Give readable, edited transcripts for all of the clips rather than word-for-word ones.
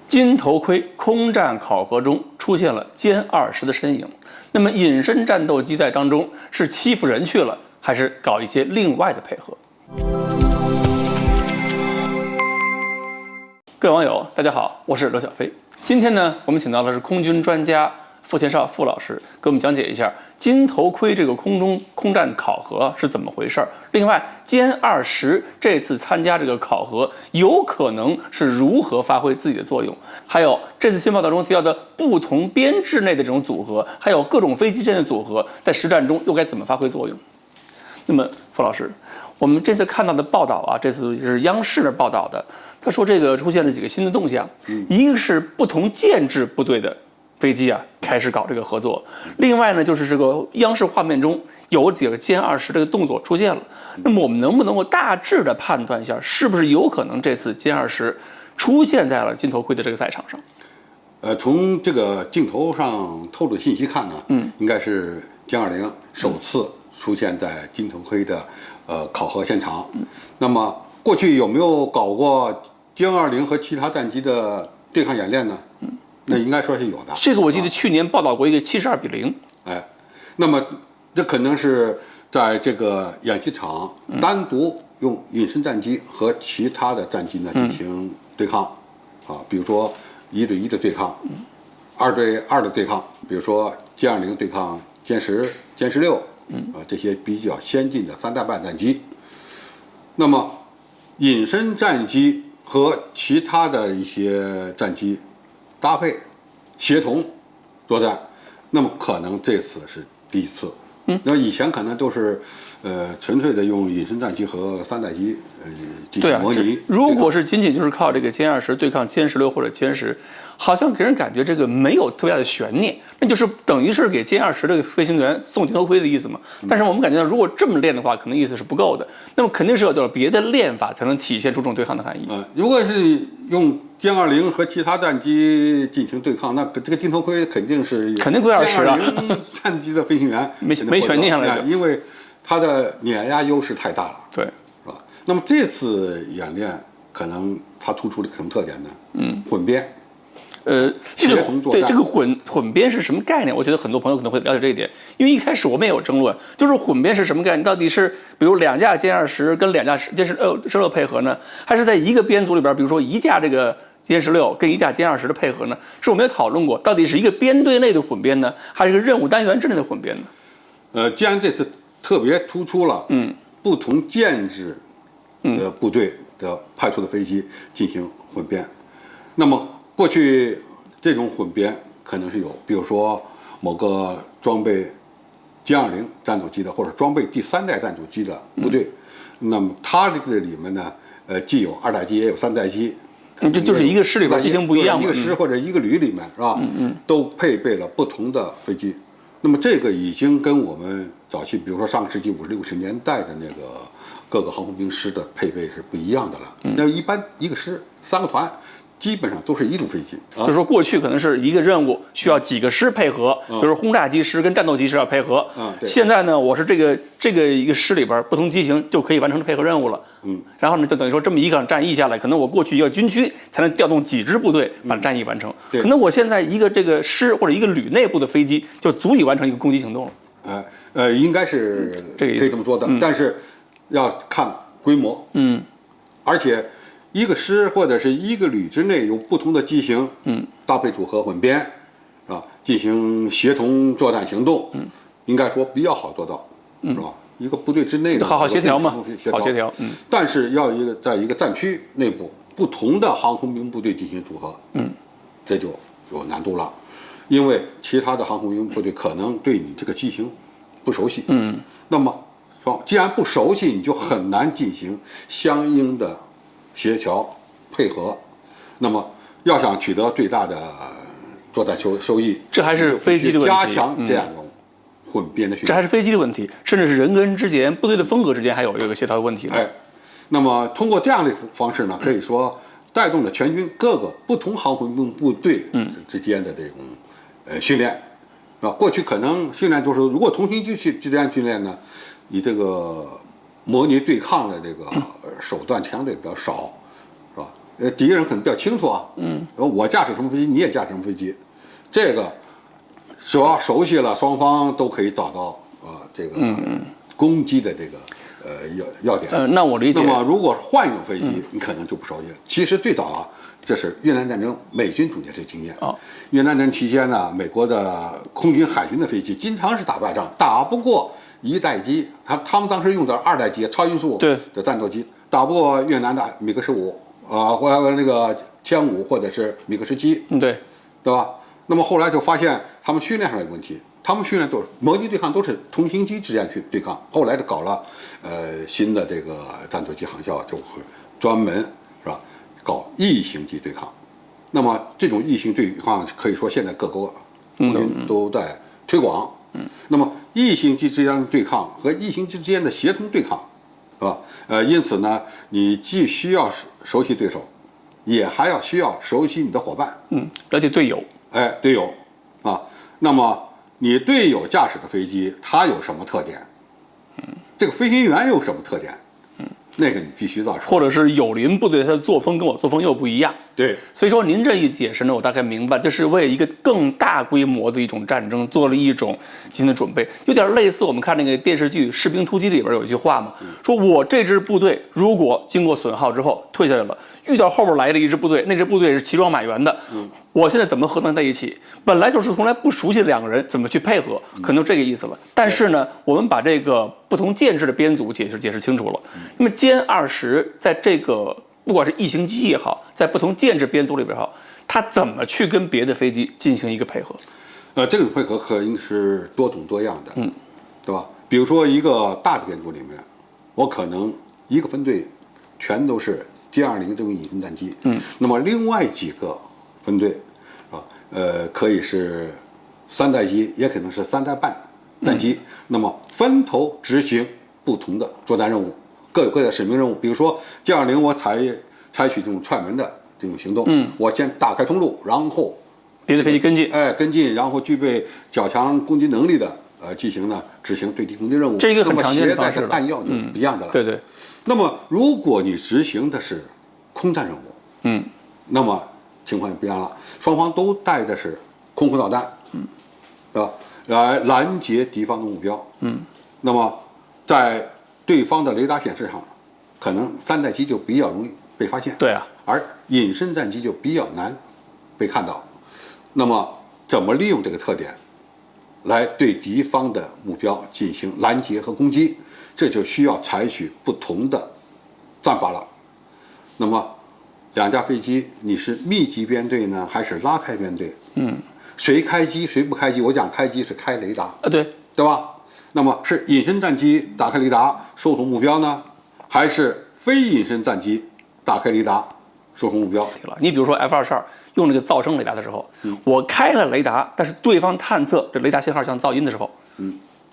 金头盔空战考核中出现了歼20的身影，那么隐身战斗机在当中是欺负人去了，还是搞一些另外的配合？各位网友，大家好，我是刘小飞。今天呢，我们请到的是空军专家傅前少傅老师，给我们讲解一下金头盔这个空中空战考核是怎么回事儿。另外，歼20这次参加这个考核，有可能是如何发挥自己的作用？还有这次新报道中提到的不同编制内的这种组合，还有各种飞机之间的组合，在实战中又该怎么发挥作用？那么，傅老师，我们这次看到的报道啊，这次是央视报道的，他说这个出现了几个新的动向，一个是不同建制部队的飞机啊开始搞这个合作，另外呢就是这个央视画面中有几个歼20这个动作出现了，那么我们能不能够大致的判断一下，是不是有可能这次歼20出现在了金头盔的这个赛场上？从这个镜头上透露信息看呢，应该是歼20首次出现在金头盔的考核现场。那么过去有没有搞过歼20和其他战机的对抗演练呢？那应该说是有的。这个我记得去年报道过一个72-0。那么这可能是在这个演习场单独用隐身战机和其他的战机呢进行对抗，比如说1对1的对抗，2对2的对抗，比如说歼20对抗歼10、歼16，这些比较先进的3代半战机。那么隐身战机和其他的一些战机搭配协同作战，那么可能这次是第一次。那以前可能都是纯粹的用隐身战机和3代机进行模拟。如果是仅仅就是靠这个歼20对抗歼16或者歼10，好像给人感觉这个没有特别大的悬念，那就是等于是给歼20这个飞行员送金头盔的意思嘛。但是我们感觉到，如果这么练的话，可能意思是不够的。那么肯定是要有别的练法才能体现出这种对抗的含义。如果是用歼20和其他战机进行对抗，那这个金头盔肯定归20啊。战机的飞行员没悬念了，因为它的碾压优势太大了，对，是吧？那么这次演练可能它突出的什么特点呢？混编。这个混编是什么概念？我觉得很多朋友可能会了解这一点，因为一开始我们也有争论，就是混编是什么概念？到底是比如2架歼20跟2架歼16配合呢，还是在一个编组里边，比如说一架这个歼16跟一架歼20的配合呢？是我们也讨论过，到底是一个编队内的混编呢，还是一个任务单元之内的混编呢？既然这次特别突出了不同建制的部队的派出的飞机进行混编，那么过去这种混编可能是有，比如说某个装备歼20战斗机的，或者装备第3代战斗机的部队，那么它这个里面呢，既有2代机也有3代机，就是一个师里边机型不一样，一个师或者一个旅里面是吧？都配备了不同的飞机。那么这个已经跟我们早期，比如说上个世纪50、60年代的那个各个航空兵师的配备是不一样的了。那一般一个师3个团。基本上都是一种飞机，就是说过去可能是一个任务需要几个师配合，比如轰炸机师跟战斗机师要配合。现在呢，我是这个一个师里边不同机型就可以完成配合任务了。然后呢，就等于说这么一场战役下来，可能我过去一个军区才能调动几支部队把战役完成，可能我现在一个这个师或者一个旅内部的飞机就足以完成一个攻击行动了。应该是可以这么说的，但是要看规模。而且。一个师或者是一个旅之内有不同的机型，搭配组合混编，是吧？进行协同作战行动，应该说比较好做到，是吧？一个部队之内的好协调嘛，好协调。但是要在一个战区内部不同的航空兵部队进行组合，这就有难度了，因为其他的航空兵部队可能对你这个机型不熟悉，那么既然不熟悉，你就很难进行相应的协调配合，那么要想取得最大的作战收益，这还是飞机的问题。加强这样一种混编的训练，这还是飞机的问题，甚至是人跟人之间、部队的风格之间还有一个协调的问题。那么通过这样的方式呢，可以说带动了全军各个不同航空兵部队之间的这种训练，是吧？过去可能训练就是如果同行区之间训练呢，你这个模拟对抗的这个手段相对比较少，是吧？敌人可能比较清楚啊，我驾驶什么飞机，你也驾驶什么飞机，这个只要熟悉了，双方都可以找到这个攻击的这个要点。那我理解。那么如果换一种飞机，你可能就不熟悉了。其实最早啊，这是越南战争美军总结这经验。越南战争期间呢，美国的空军、海军的飞机经常是打败仗，打不过一代机，他们当时用的2代机超音速的战斗机，打不过越南的米格15或者那个歼5或者是米格17，对吧？那么后来就发现他们训练上有问题，他们训练都是模拟对抗，都是同型机之间去对抗。后来就搞了新的这个战斗机航校，就会专门是吧搞异型机对抗。那么这种异型对抗可以说现在各国空军都在推广。那么异型机之间的对抗和异型机之间的协同对抗，是吧？因此呢，你既需要熟悉对手，也还要需要熟悉你的伙伴，了解队友。队友啊。那么你队友驾驶的飞机，它有什么特点？这个飞行员有什么特点？那个你必须到，或者是友邻部队他的作风跟我作风又不一样。对，所以说您这一解释呢，我大概明白，这是为一个更大规模的一种战争做了一种进行的准备，有点类似我们看那个电视剧《士兵突击》里边有一句话嘛，说我这支部队如果经过损耗之后退下来了，遇到后边来了一支部队，那支部队是齐装满员的，我现在怎么和他在一起？本来就是从来不熟悉的2个人，怎么去配合？可能这个意思了。但是呢，我们把这个不同舰制的编组解释清楚了。那么歼20在这个不管是异型机也好，在不同舰制编组里边也好，它怎么去跟别的飞机进行一个配合？这个配合肯定是多种多样的，对吧？比如说一个大的编组里面，我可能一个分队全都是歼20这种隐身战机，那么另外几个分队可以是3代机，也可能是3代半战机，那么分头执行不同的作战任务，各有各的使命任务。比如说歼20，我采取这种踹门的这种行动，我先打开通路，然后别的飞机跟进，然后具备较强攻击能力的进行呢执行对敌攻击任务。这一个很常见的方式了。那么携带的弹药就不一样的了。对。那么如果你执行的是空战任务，那么情况就不一样了，双方都带的是空导弹，对吧？来拦截敌方的目标，那么在对方的雷达显示上，可能3代机就比较容易被发现，对啊，而隐身战机就比较难被看到。那么怎么利用这个特点，来对敌方的目标进行拦截和攻击，这就需要采取不同的战法了。那么2架飞机，你是密集编队呢，还是拉开编队？谁开机谁不开机？我讲开机是开雷达，对吧？那么是隐身战机打开雷达收从目标呢，还是非隐身战机打开雷达收从目标？你比如说 F-22用那个噪声雷达的时候，我开了雷达，但是对方探测这雷达信号像噪音的时候，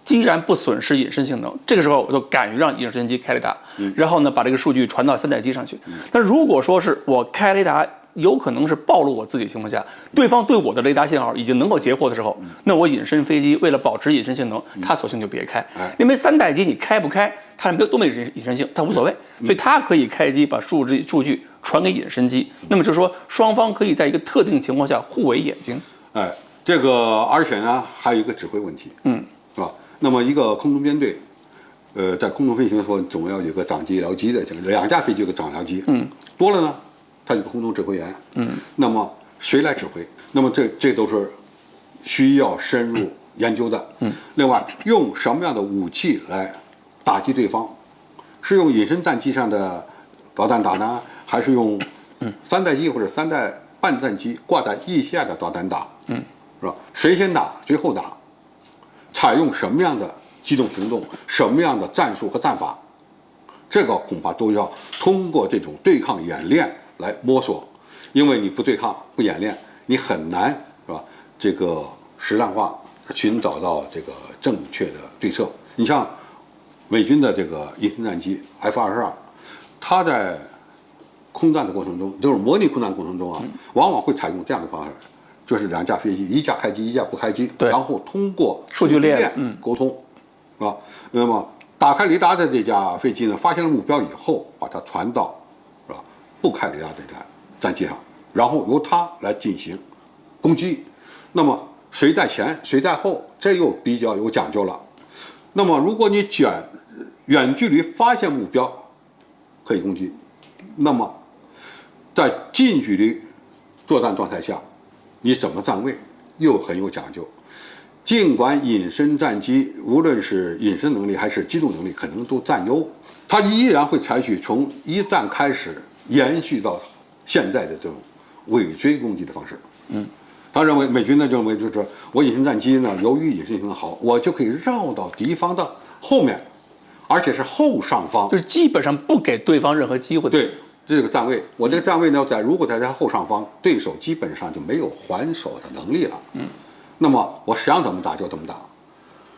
既然不损失隐身性能，这个时候我就敢于让隐身机开雷达，然后呢把这个数据传到3代机上去。但如果说是我开雷达，有可能是暴露我自己的情况下，对方对我的雷达信号已经能够截获的时候，那我隐身飞机为了保持隐身性能，它索性就别开，因为3代机你开不开，它都没隐身性，它无所谓，所以它可以开机把数据传给隐身机。那么就是说双方可以在一个特定情况下互为眼睛。这个而且呢还有一个指挥问题，是吧？那么一个空中编队，在空中飞行的时候，总要有个长机僚机的，2架飞机有个长僚机，多了呢，它有个空中指挥员，那么谁来指挥？那么这都是需要深入研究的，另外，用什么样的武器来打击对方？是用隐身战机上的导弹打呢，还是用3代机或者3代半战机挂在翼下的导弹打？是吧？谁先打，谁后打？采用什么样的机动行动，什么样的战术和战法，这个恐怕都要通过这种对抗演练来摸索，因为你不对抗不演练，你很难是吧？这个实战化寻找到这个正确的对策。你像美军的这个隐身战机 F-22，它在空战的过程中，就是模拟空战过程中啊，往往会采用这样的方式。就是2架飞机，一架开机，一架不开机，然后通过数据链沟通，是吧？那么打开雷达的这架飞机呢，发现了目标以后，把它传到是吧不开雷达这架战机上，然后由它来进行攻击。那么谁在前，谁在后，这又比较有讲究了。那么如果你远距离发现目标可以攻击，那么在近距离作战状态下，你怎么站位又很有讲究。尽管隐身战机无论是隐身能力还是机动能力可能都占优，它依然会采取从一战开始延续到现在的这种尾追攻击的方式。他认为美军呢认为就是我隐身战机呢，由于隐身性好，我就可以绕到敌方的后面，而且是后上方，就是基本上不给对方任何机会。对，这个站位，我这个站位呢，如果在他后上方，对手基本上就没有还手的能力了。那么我想怎么打就怎么打。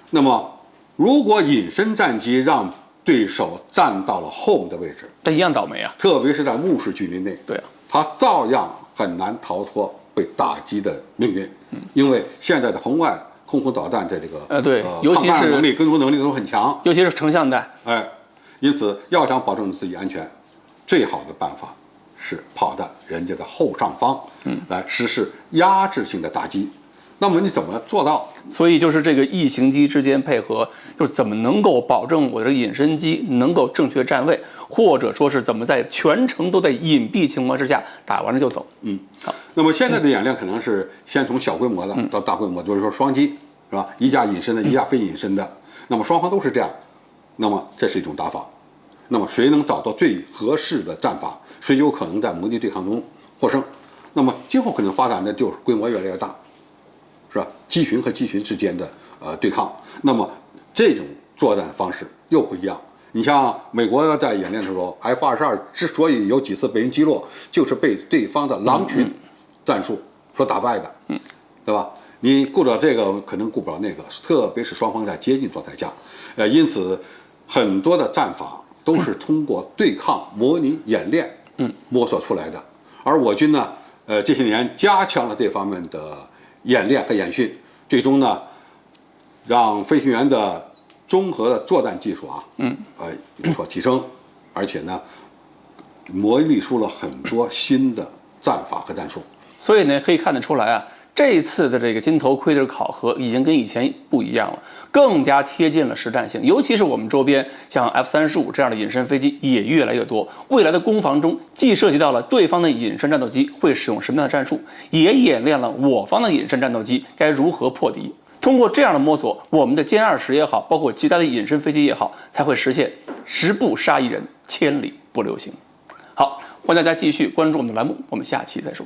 那么如果隐身战机让对手站到了后面的位置，但一样倒霉啊，特别是在目视距离内，对啊，他照样很难逃脱被打击的命运。因为现在的红外空空导弹在这个对，尤其是抗弹能力、跟踪能力都很强，尤其是成像弹。因此要想保证自己安全，最好的办法是跑在人家的后上方，来实施压制性的打击。那么你怎么做到？所以就是这个异形机之间配合，就是怎么能够保证我的隐身机能够正确站位，或者说是怎么在全程都在隐蔽情况之下打完了就走。好。那么现在的演练可能是先从小规模的到大规模，就是说双机是吧？一架隐身的，一架非隐身的，那么双方都是这样，那么这是一种打法。那么谁能找到最合适的战法，谁有可能在模拟对抗中获胜。那么今后可能发展的就是规模越来越大。是吧？机群和机群之间的对抗，那么这种作战方式又不一样。你像美国在演练的时候，F-22之所以有几次被人击落，就是被对方的狼群战术所打败的，对吧？你顾着这个，可能顾不了那个，特别是双方在接近状态下，因此很多的战法都是通过对抗模拟演练，摸索出来的。而我军呢，这些年加强了这方面的演练和演训，最终呢，让飞行员的综合的作战技术有所提升，而且呢，磨砺出了很多新的战法和战术。所以呢，可以看得出来啊，这一次的这个金头盔的考核已经跟以前不一样了，更加贴近了实战性。尤其是我们周边像 F-35这样的隐身飞机也越来越多，未来的攻防中既涉及到了对方的隐身战斗机会使用什么样的战术，也演练了我方的隐身战斗机该如何破敌。通过这样的摸索，我们的歼20也好，包括其他的隐身飞机也好，才会实现10步杀1人，千里不留行。好，欢迎大家继续关注我们的栏目，我们下期再说。